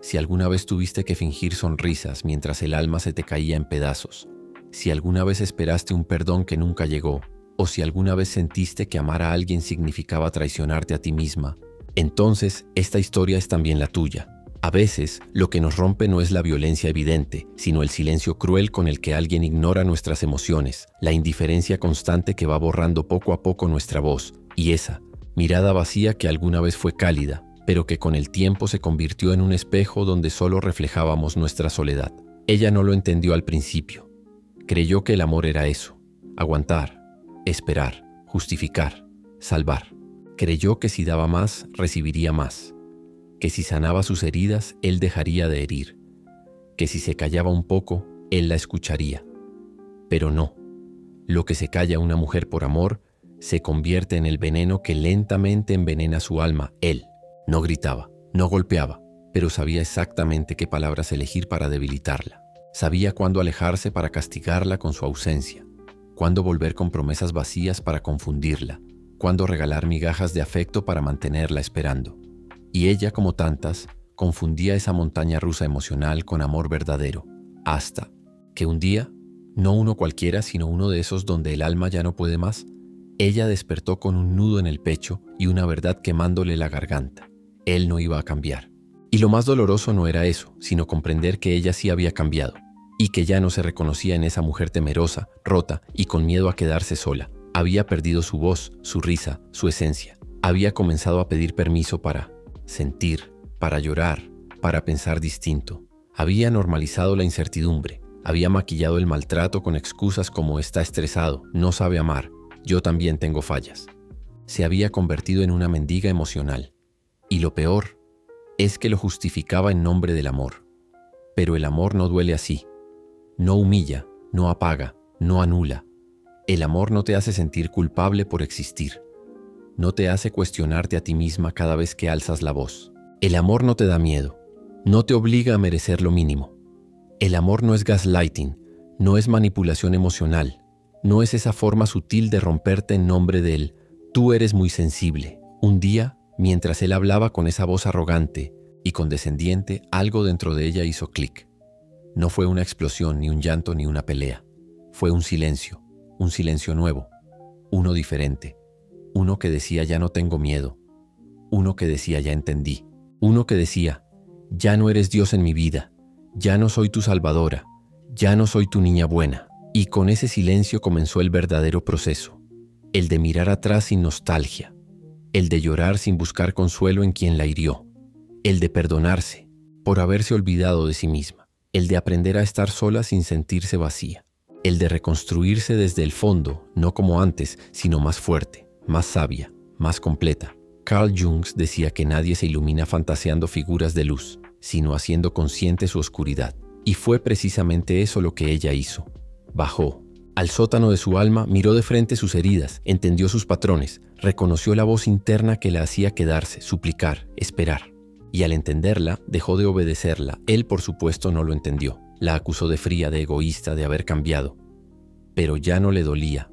Si alguna vez tuviste que fingir sonrisas mientras el alma se te caía en pedazos, si alguna vez esperaste un perdón que nunca llegó, o si alguna vez sentiste que amar a alguien significaba traicionarte a ti misma, entonces esta historia es también la tuya. A veces, lo que nos rompe no es la violencia evidente, sino el silencio cruel con el que alguien ignora nuestras emociones, la indiferencia constante que va borrando poco a poco nuestra voz, y esa mirada vacía que alguna vez fue cálida, pero que con el tiempo se convirtió en un espejo donde solo reflejábamos nuestra soledad. Ella no lo entendió al principio. Creyó que el amor era eso: aguantar, esperar, justificar, salvar. Creyó que si daba más, recibiría más. Que si sanaba sus heridas, él dejaría de herir. Que si se callaba un poco, él la escucharía. Pero no. Lo que se calla una mujer por amor se convierte en el veneno que lentamente envenena su alma. Él no gritaba, no golpeaba, pero sabía exactamente qué palabras elegir para debilitarla. Sabía cuándo alejarse para castigarla con su ausencia, cuándo volver con promesas vacías para confundirla, cuándo regalar migajas de afecto para mantenerla esperando. Y ella, como tantas, confundía esa montaña rusa emocional con amor verdadero, hasta que un día, no uno cualquiera, sino uno de esos donde el alma ya no puede más, ella despertó con un nudo en el pecho y una verdad quemándole la garganta. Él no iba a cambiar. Y lo más doloroso no era eso, sino comprender que ella sí había cambiado, y que ya no se reconocía en esa mujer temerosa, rota y con miedo a quedarse sola. Había perdido su voz, su risa, su esencia. Había comenzado a pedir permiso para sentir, para llorar, para pensar distinto. Había normalizado la incertidumbre. Había maquillado el maltrato con excusas como está estresado, no sabe amar, yo también tengo fallas. Se había convertido en una mendiga emocional. Y lo peor es que lo justificaba en nombre del amor. Pero el amor no duele así. No humilla, no apaga, no anula. El amor no te hace sentir culpable por existir. No te hace cuestionarte a ti misma cada vez que alzas la voz. El amor no te da miedo. No te obliga a merecer lo mínimo. El amor no es gaslighting, no es manipulación emocional, no es esa forma sutil de romperte en nombre de él. Tú eres muy sensible. Un día, mientras él hablaba con esa voz arrogante y condescendiente, algo dentro de ella hizo clic. No fue una explosión, ni un llanto, ni una pelea. Fue un silencio nuevo, uno diferente, uno que decía ya no tengo miedo, uno que decía ya entendí, uno que decía ya no eres Dios en mi vida, ya no soy tu salvadora, ya no soy tu niña buena. Y con ese silencio comenzó el verdadero proceso, el de mirar atrás sin nostalgia, el de llorar sin buscar consuelo en quien la hirió, el de perdonarse por haberse olvidado de sí misma, el de aprender a estar sola sin sentirse vacía, el de reconstruirse desde el fondo, no como antes, sino más fuerte, más sabia, más completa. Carl Jung decía que nadie se ilumina fantaseando figuras de luz, sino haciendo consciente su oscuridad. Y fue precisamente eso lo que ella hizo. Bajó al sótano de su alma, miró de frente sus heridas, entendió sus patrones, reconoció la voz interna que la hacía quedarse, suplicar, esperar. Y al entenderla, dejó de obedecerla. Él, por supuesto, no lo entendió. La acusó de fría, de egoísta, de haber cambiado. Pero ya no le dolía.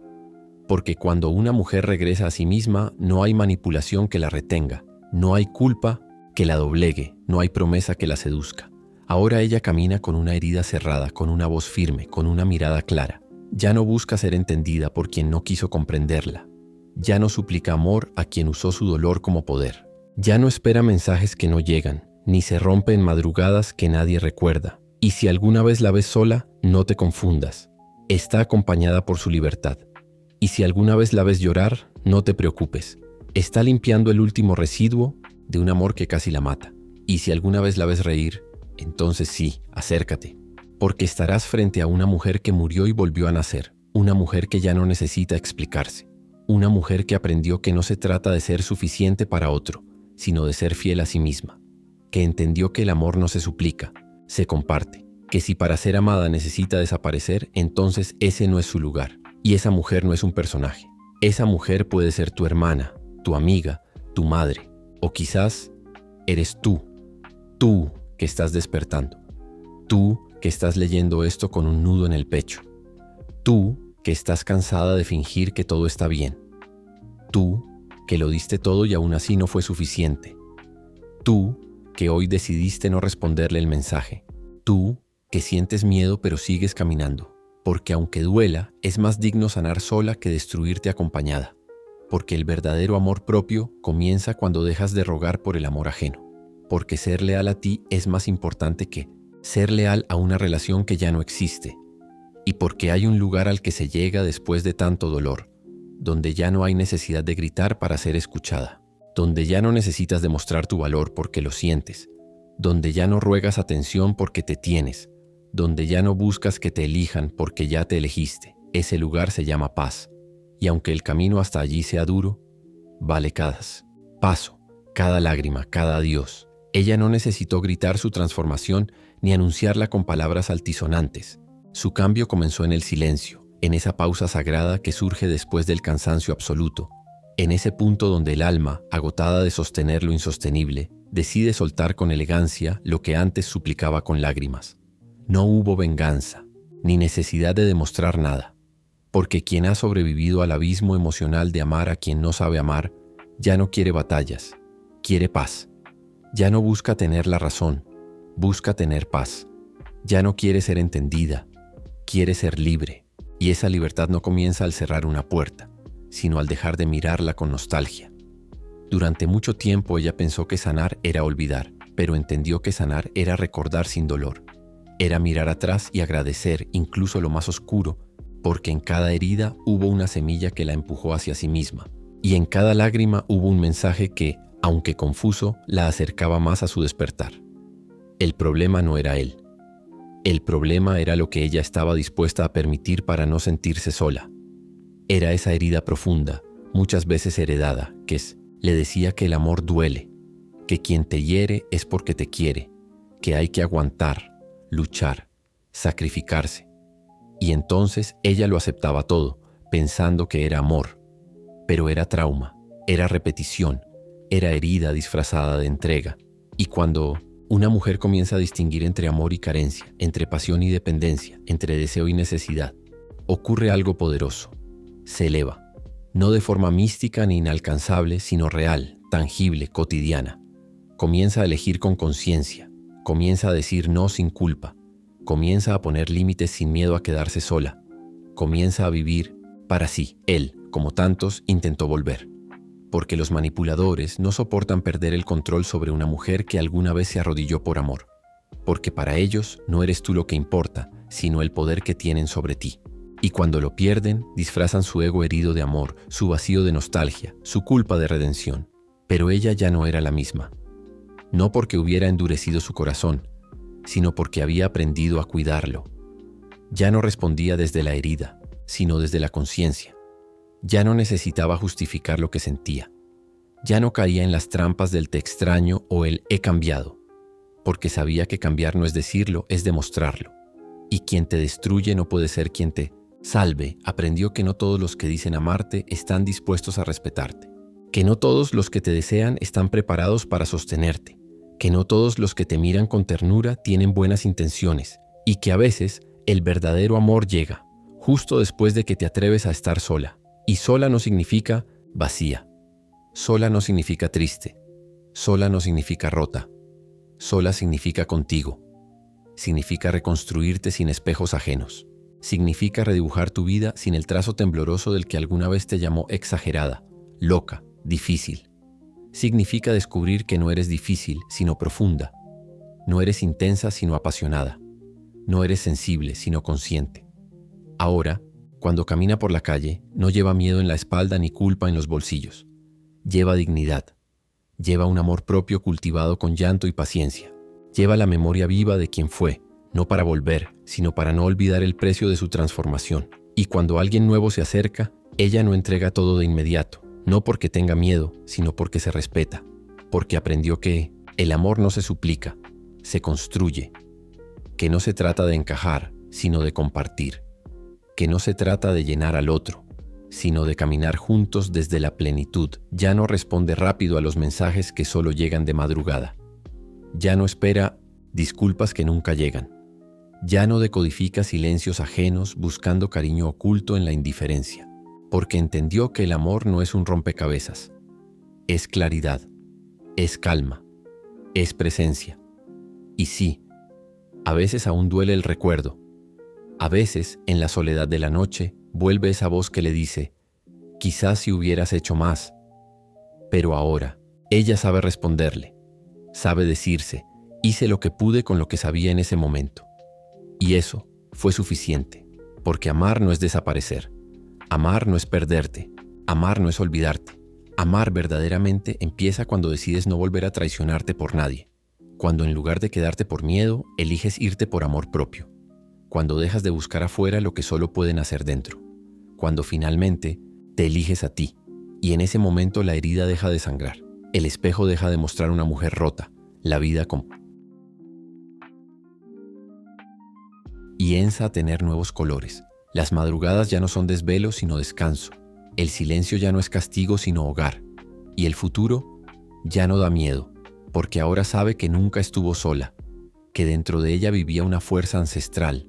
Porque cuando una mujer regresa a sí misma, no hay manipulación que la retenga, no hay culpa que la doblegue, no hay promesa que la seduzca. Ahora ella camina con una herida cerrada, con una voz firme, con una mirada clara. Ya no busca ser entendida por quien no quiso comprenderla. Ya no suplica amor a quien usó su dolor como poder. Ya no espera mensajes que no llegan, ni se rompe en madrugadas que nadie recuerda. Y si alguna vez la ves sola, no te confundas. Está acompañada por su libertad. Y si alguna vez la ves llorar, no te preocupes. Está limpiando el último residuo de un amor que casi la mata. Y si alguna vez la ves reír, entonces sí, acércate. Porque estarás frente a una mujer que murió y volvió a nacer. Una mujer que ya no necesita explicarse. Una mujer que aprendió que no se trata de ser suficiente para otro, sino de ser fiel a sí misma. Que entendió que el amor no se suplica, se comparte. Que si para ser amada necesita desaparecer, entonces ese no es su lugar. Y esa mujer no es un personaje. Esa mujer puede ser tu hermana, tu amiga, tu madre. O quizás eres tú que estás despertando. Tú que estás leyendo esto con un nudo en el pecho. Tú que estás cansada de fingir que todo está bien. Tú que lo diste todo y aún así no fue suficiente. Tú que hoy decidiste no responderle el mensaje. Tú, que sientes miedo pero sigues caminando. Porque aunque duela, es más digno sanar sola que destruirte acompañada. Porque el verdadero amor propio comienza cuando dejas de rogar por el amor ajeno. Porque ser leal a ti es más importante que ser leal a una relación que ya no existe. Y porque hay un lugar al que se llega después de tanto dolor, donde ya no hay necesidad de gritar para ser escuchada, donde ya no necesitas demostrar tu valor porque lo sientes, donde ya no ruegas atención porque te tienes, donde ya no buscas que te elijan porque ya te elegiste. Ese lugar se llama paz. Y aunque el camino hasta allí sea duro, vale cada paso, cada lágrima, cada adiós. Ella no necesitó gritar su transformación ni anunciarla con palabras altisonantes. Su cambio comenzó en el silencio, en esa pausa sagrada que surge después del cansancio absoluto, en ese punto donde el alma, agotada de sostener lo insostenible, decide soltar con elegancia lo que antes suplicaba con lágrimas. No hubo venganza, ni necesidad de demostrar nada, porque quien ha sobrevivido al abismo emocional de amar a quien no sabe amar, ya no quiere batallas, quiere paz. Ya no busca tener la razón, busca tener paz. Ya no quiere ser entendida, quiere ser libre. Y esa libertad no comienza al cerrar una puerta, sino al dejar de mirarla con nostalgia. Durante mucho tiempo ella pensó que sanar era olvidar, pero entendió que sanar era recordar sin dolor. Era mirar atrás y agradecer incluso lo más oscuro, porque en cada herida hubo una semilla que la empujó hacia sí misma, y en cada lágrima hubo un mensaje que, aunque confuso, la acercaba más a su despertar. El problema no era él. El problema era lo que ella estaba dispuesta a permitir para no sentirse sola. Era esa herida profunda, muchas veces heredada, le decía que el amor duele, que quien te hiere es porque te quiere, que hay que aguantar, luchar, sacrificarse. Y entonces ella lo aceptaba todo, pensando que era amor. Pero era trauma, era repetición, era herida disfrazada de entrega. Y cuando una mujer comienza a distinguir entre amor y carencia, entre pasión y dependencia, entre deseo y necesidad, ocurre algo poderoso. Se eleva, no de forma mística ni inalcanzable, sino real, tangible, cotidiana. Comienza a elegir con conciencia, comienza a decir no sin culpa, comienza a poner límites sin miedo a quedarse sola, comienza a vivir para sí. Él, como tantos, intentó volver. Porque los manipuladores no soportan perder el control sobre una mujer que alguna vez se arrodilló por amor. Porque para ellos no eres tú lo que importa, sino el poder que tienen sobre ti. Y cuando lo pierden, disfrazan su ego herido de amor, su vacío de nostalgia, su culpa de redención. Pero ella ya no era la misma. No porque hubiera endurecido su corazón, sino porque había aprendido a cuidarlo. Ya no respondía desde la herida, sino desde la conciencia. Ya no necesitaba justificar lo que sentía. Ya no caía en las trampas del te extraño o el he cambiado, porque sabía que cambiar no es decirlo, es demostrarlo. Y quien te destruye no puede ser quien te salve. Aprendió que no todos los que dicen amarte están dispuestos a respetarte, que no todos los que te desean están preparados para sostenerte, que no todos los que te miran con ternura tienen buenas intenciones, y que a veces el verdadero amor llega justo después de que te atreves a estar sola. Y sola no significa vacía, sola no significa triste, sola no significa rota, sola significa contigo, significa reconstruirte sin espejos ajenos, significa redibujar tu vida sin el trazo tembloroso del que alguna vez te llamó exagerada, loca, difícil. Significa descubrir que no eres difícil, sino profunda, no eres intensa, sino apasionada, no eres sensible, sino consciente. Ahora, cuando camina por la calle, no lleva miedo en la espalda ni culpa en los bolsillos. Lleva dignidad. Lleva un amor propio cultivado con llanto y paciencia. Lleva la memoria viva de quien fue, no para volver, sino para no olvidar el precio de su transformación. Y cuando alguien nuevo se acerca, ella no entrega todo de inmediato, no porque tenga miedo, sino porque se respeta, porque aprendió que el amor no se suplica, se construye, que no se trata de encajar, sino de compartir. Que no se trata de llenar al otro, sino de caminar juntos desde la plenitud. Ya no responde rápido a los mensajes que solo llegan de madrugada. Ya no espera disculpas que nunca llegan. Ya no decodifica silencios ajenos buscando cariño oculto en la indiferencia, porque entendió que el amor no es un rompecabezas. Es claridad, es calma, es presencia. Y sí, a veces aún duele el recuerdo. A veces, en la soledad de la noche, vuelve esa voz que le dice, quizás si hubieras hecho más. Pero ahora, ella sabe responderle, sabe decirse, hice lo que pude con lo que sabía en ese momento. Y eso fue suficiente, porque amar no es desaparecer. Amar no es perderte. Amar no es olvidarte. Amar verdaderamente empieza cuando decides no volver a traicionarte por nadie. Cuando en lugar de quedarte por miedo, eliges irte por amor propio. Cuando dejas de buscar afuera lo que solo pueden hacer dentro. Cuando finalmente te eliges a ti. Y en ese momento la herida deja de sangrar. El espejo deja de mostrar una mujer rota. La vida comienza a tener nuevos colores. Las madrugadas ya no son desvelo sino descanso. El silencio ya no es castigo sino hogar. Y el futuro ya no da miedo, porque ahora sabe que nunca estuvo sola, que dentro de ella vivía una fuerza ancestral,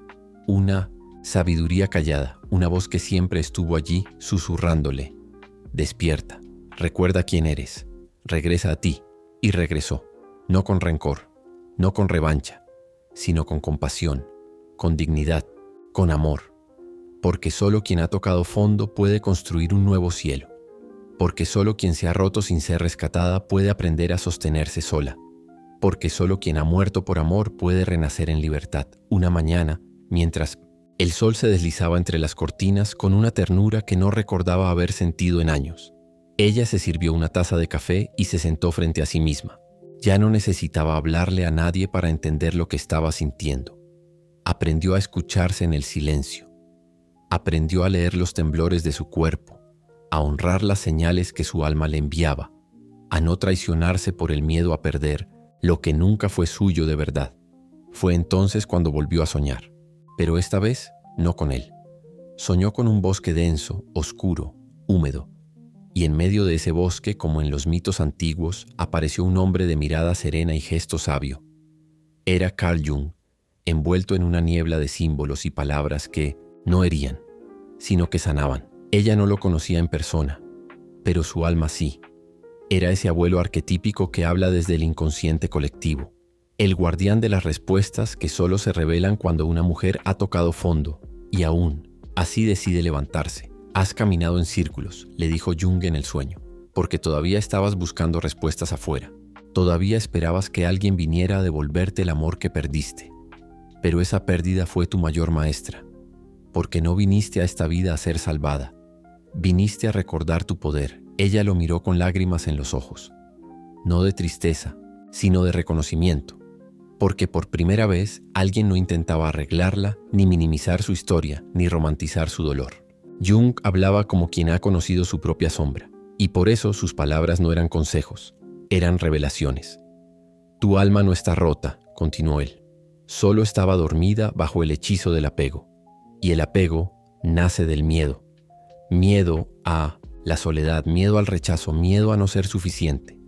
una sabiduría callada, una voz que siempre estuvo allí susurrándole. Despierta, recuerda quién eres, regresa a ti. Y regresó, no con rencor, no con revancha, sino con compasión, con dignidad, con amor. Porque solo quien ha tocado fondo puede construir un nuevo cielo. Porque solo quien se ha roto sin ser rescatada puede aprender a sostenerse sola. Porque solo quien ha muerto por amor puede renacer en libertad. Una mañana, mientras el sol se deslizaba entre las cortinas con una ternura que no recordaba haber sentido en años, ella se sirvió una taza de café y se sentó frente a sí misma. Ya no necesitaba hablarle a nadie para entender lo que estaba sintiendo. Aprendió a escucharse en el silencio. Aprendió a leer los temblores de su cuerpo, a honrar las señales que su alma le enviaba, a no traicionarse por el miedo a perder lo que nunca fue suyo de verdad. Fue entonces cuando volvió a soñar, pero esta vez no con él. Soñó con un bosque denso, oscuro, húmedo, y en medio de ese bosque, como en los mitos antiguos, apareció un hombre de mirada serena y gesto sabio. Era Carl Jung, envuelto en una niebla de símbolos y palabras que no herían, sino que sanaban. Ella no lo conocía en persona, pero su alma sí. Era ese abuelo arquetípico que habla desde el inconsciente colectivo, el guardián de las respuestas que solo se revelan cuando una mujer ha tocado fondo y aún así decide levantarse. Has caminado en círculos, le dijo Jung en el sueño, porque todavía estabas buscando respuestas afuera. Todavía esperabas que alguien viniera a devolverte el amor que perdiste. Pero esa pérdida fue tu mayor maestra, porque no viniste a esta vida a ser salvada. Viniste a recordar tu poder. Ella lo miró con lágrimas en los ojos. No de tristeza, sino de reconocimiento. Porque por primera vez alguien no intentaba arreglarla, ni minimizar su historia, ni romantizar su dolor. Jung hablaba como quien ha conocido su propia sombra. Y por eso sus palabras no eran consejos, eran revelaciones. Tu alma no está rota, continuó él. Solo estaba dormida bajo el hechizo del apego. Y el apego nace del miedo. Miedo a la soledad, miedo al rechazo, miedo a no ser suficiente.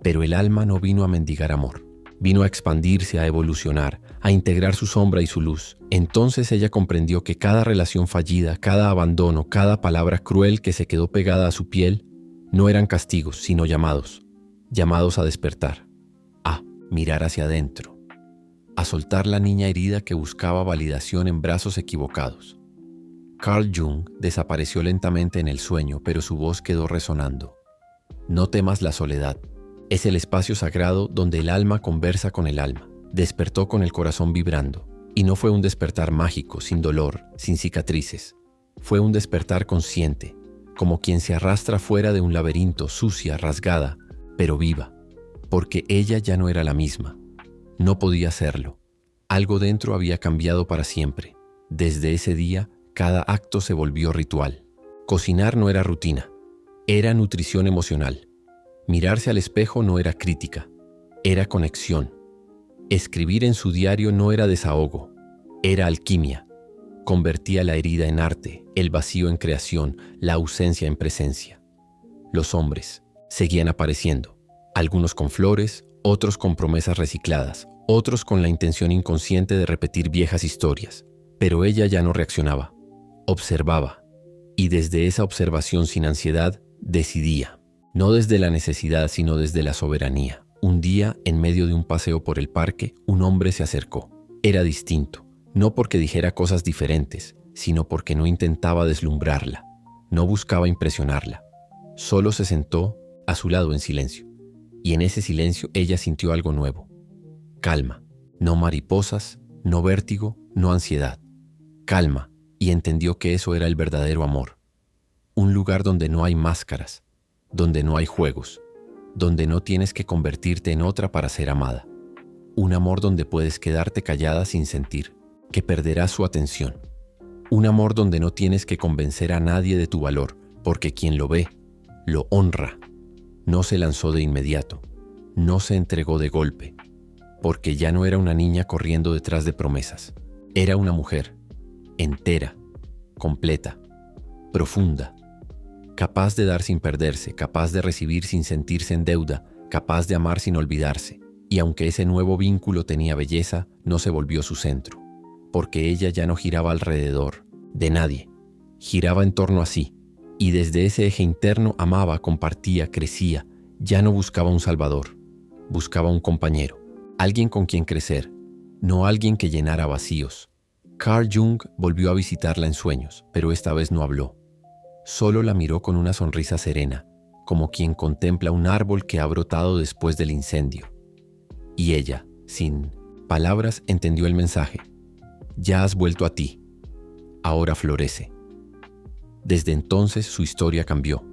Pero el alma no vino a mendigar amor. Vino a expandirse, a evolucionar, a integrar su sombra y su luz. Entonces ella comprendió que cada relación fallida, cada abandono, cada palabra cruel que se quedó pegada a su piel, no eran castigos, sino llamados. Llamados a despertar, a mirar hacia adentro, a soltar la niña herida que buscaba validación en brazos equivocados. Carl Jung desapareció lentamente en el sueño, pero su voz quedó resonando. No temas la soledad. Es el espacio sagrado donde el alma conversa con el alma. Despertó con el corazón vibrando. Y no fue un despertar mágico, sin dolor, sin cicatrices. Fue un despertar consciente, como quien se arrastra fuera de un laberinto, sucia, rasgada, pero viva. Porque ella ya no era la misma. No podía serlo. Algo dentro había cambiado para siempre. Desde ese día, cada acto se volvió ritual. Cocinar no era rutina, era nutrición emocional. Mirarse al espejo no era crítica, era conexión. Escribir en su diario no era desahogo, era alquimia. Convertía la herida en arte, el vacío en creación, la ausencia en presencia. Los hombres seguían apareciendo, algunos con flores, otros con promesas recicladas, otros con la intención inconsciente de repetir viejas historias. Pero ella ya no reaccionaba, observaba, y desde esa observación sin ansiedad, decidía. No desde la necesidad, sino desde la soberanía. Un día, en medio de un paseo por el parque, un hombre se acercó. Era distinto, no porque dijera cosas diferentes, sino porque no intentaba deslumbrarla, no buscaba impresionarla. Solo se sentó a su lado en silencio, y en ese silencio ella sintió algo nuevo. Calma, no mariposas, no vértigo, no ansiedad. Calma, y entendió que eso era el verdadero amor. Un lugar donde no hay máscaras, donde no hay juegos, donde no tienes que convertirte en otra para ser amada. Un amor donde puedes quedarte callada sin sentir que perderás su atención. Un amor donde no tienes que convencer a nadie de tu valor, porque quien lo ve, lo honra. No se lanzó de inmediato, no se entregó de golpe, porque ya no era una niña corriendo detrás de promesas. Era una mujer, entera, completa, profunda, capaz de dar sin perderse, capaz de recibir sin sentirse en deuda, capaz de amar sin olvidarse. Y aunque ese nuevo vínculo tenía belleza, no se volvió su centro, porque ella ya no giraba alrededor de nadie, giraba en torno a sí, y desde ese eje interno amaba, compartía, crecía. Ya no buscaba un salvador, buscaba un compañero, alguien con quien crecer, no alguien que llenara vacíos. Carl Jung volvió a visitarla en sueños, pero esta vez no habló. Solo la miró con una sonrisa serena, como quien contempla un árbol que ha brotado después del incendio. Y ella, sin palabras, entendió el mensaje. Ya has vuelto a ti. Ahora florece. Desde entonces su historia cambió.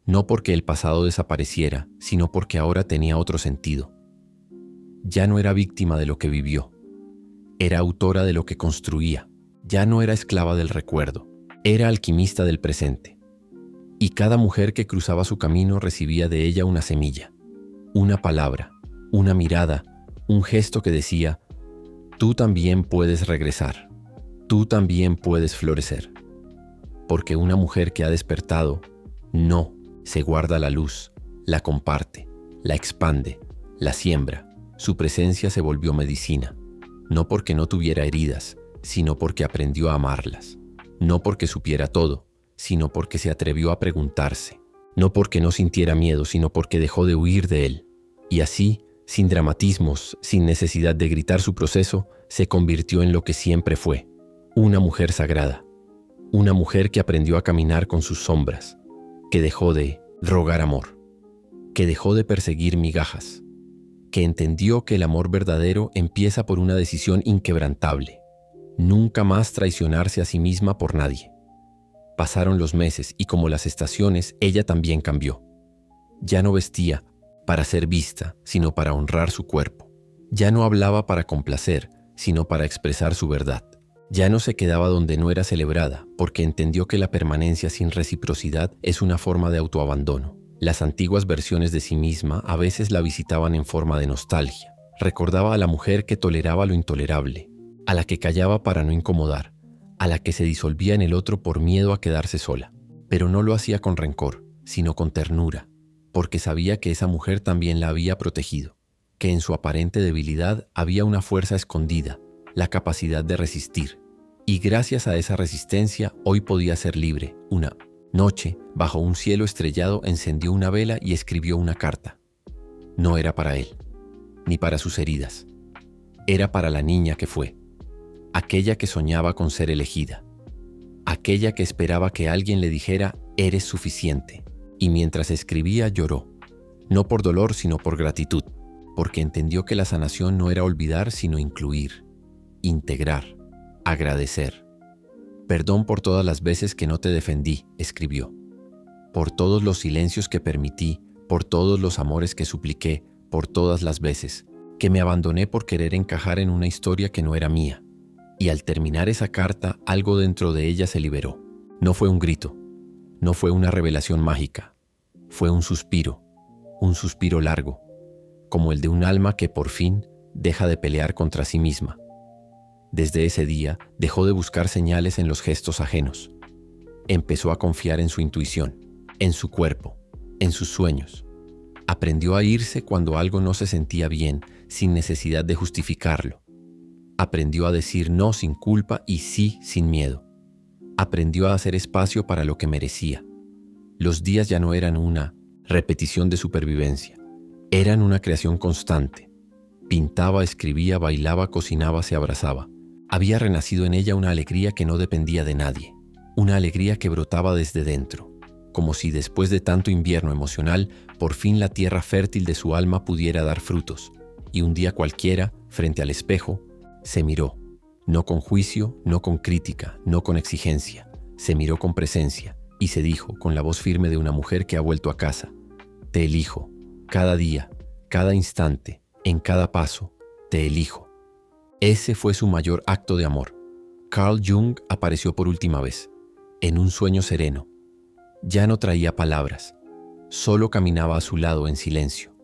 No porque el pasado desapareciera, sino porque ahora tenía otro sentido. Ya no era víctima de lo que vivió. Era autora de lo que construía. Ya no era esclava del recuerdo. Era alquimista del presente. Y cada mujer que cruzaba su camino recibía de ella una semilla, una palabra, una mirada, un gesto que decía: tú también puedes regresar. Tú también puedes florecer. Porque una mujer que ha despertado, no se guarda la luz, la comparte, la expande, la siembra. Su presencia se volvió medicina, no porque no tuviera heridas, sino porque aprendió a amarlas. No porque supiera todo, sino porque se atrevió a preguntarse. No porque no sintiera miedo, sino porque dejó de huir de él. Y así, sin dramatismos, sin necesidad de gritar su proceso, se convirtió en lo que siempre fue: una mujer sagrada. Una mujer que aprendió a caminar con sus sombras, que dejó de rogar amor, que dejó de perseguir migajas, que entendió que el amor verdadero empieza por una decisión inquebrantable: nunca más traicionarse a sí misma por nadie. Pasaron los meses y, como las estaciones, ella también cambió. Ya no vestía para ser vista, sino para honrar su cuerpo. Ya no hablaba para complacer, sino para expresar su verdad. Ya no se quedaba donde no era celebrada, porque entendió que la permanencia sin reciprocidad es una forma de autoabandono. Las antiguas versiones de sí misma a veces la visitaban en forma de nostalgia. Recordaba a la mujer que toleraba lo intolerable, a la que callaba para no incomodar, a la que se disolvía en el otro por miedo a quedarse sola. Pero no lo hacía con rencor, sino con ternura, porque sabía que esa mujer también la había protegido, que en su aparente debilidad había una fuerza escondida, la capacidad de resistir. Y gracias a esa resistencia, hoy podía ser libre. Una noche, bajo un cielo estrellado, encendió una vela y escribió una carta. No era para él, ni para sus heridas. Era para la niña que fue, aquella que soñaba con ser elegida, aquella que esperaba que alguien le dijera: eres suficiente. Y mientras escribía lloró, no por dolor sino por gratitud, porque entendió que la sanación no era olvidar sino incluir, integrar, agradecer. Perdón por todas las veces que no te defendí, escribió. Por todos los silencios que permití, por todos los amores que supliqué, por todas las veces que me abandoné por querer encajar en una historia que no era mía. Y al terminar esa carta, algo dentro de ella se liberó. No fue un grito, no fue una revelación mágica, fue un suspiro largo, como el de un alma que por fin deja de pelear contra sí misma. Desde ese día dejó de buscar señales en los gestos ajenos. Empezó a confiar en su intuición, en su cuerpo, en sus sueños. Aprendió a irse cuando algo no se sentía bien, sin necesidad de justificarlo. Aprendió a decir no sin culpa y sí sin miedo. Aprendió a hacer espacio para lo que merecía. Los días ya no eran una repetición de supervivencia. Eran una creación constante. Pintaba, escribía, bailaba, cocinaba, se abrazaba. Había renacido en ella una alegría que no dependía de nadie, una alegría que brotaba desde dentro, como si después de tanto invierno emocional, por fin la tierra fértil de su alma pudiera dar frutos, y un día cualquiera, frente al espejo, se miró, no con juicio, no con crítica, no con exigencia, se miró con presencia, y se dijo, con la voz firme de una mujer que ha vuelto a casa: te elijo, cada día, cada instante, en cada paso, te elijo. Ese fue su mayor acto de amor. Carl Jung apareció por última vez, en un sueño sereno. Ya no traía palabras, solo caminaba a su lado en silencio.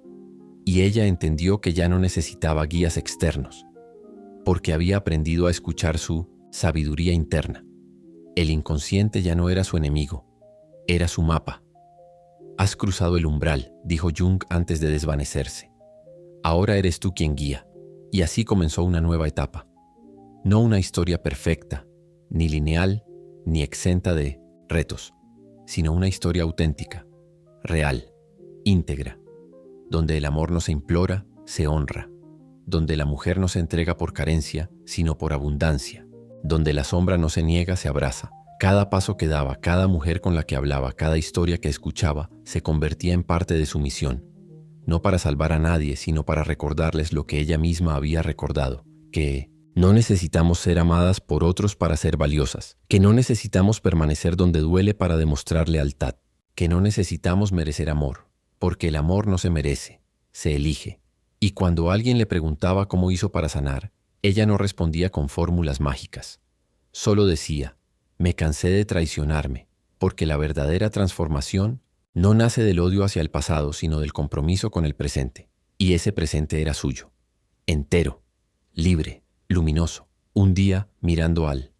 Y ella entendió que ya no necesitaba guías externos, porque había aprendido a escuchar su sabiduría interna. El inconsciente ya no era su enemigo, era su mapa. Has cruzado el umbral, dijo Jung antes de desvanecerse. Ahora eres tú quien guía. Y así comenzó una nueva etapa. No una historia perfecta, ni lineal, ni exenta de retos, sino una historia auténtica, real, íntegra, donde el amor no se implora, se honra, donde la mujer no se entrega por carencia, sino por abundancia, donde la sombra no se niega, se abraza. Cada paso que daba, cada mujer con la que hablaba, cada historia que escuchaba, se convertía en parte de su misión, no para salvar a nadie, sino para recordarles lo que ella misma había recordado, que no necesitamos ser amadas por otros para ser valiosas, que no necesitamos permanecer donde duele para demostrar lealtad, que no necesitamos merecer amor, porque el amor no se merece, se elige. Y cuando alguien le preguntaba cómo hizo para sanar, ella no respondía con fórmulas mágicas. Solo decía: me cansé de traicionarme, porque la verdadera transformación no nace del odio hacia el pasado, sino del compromiso con el presente. Y ese presente era suyo, entero, libre, luminoso, un día mirando al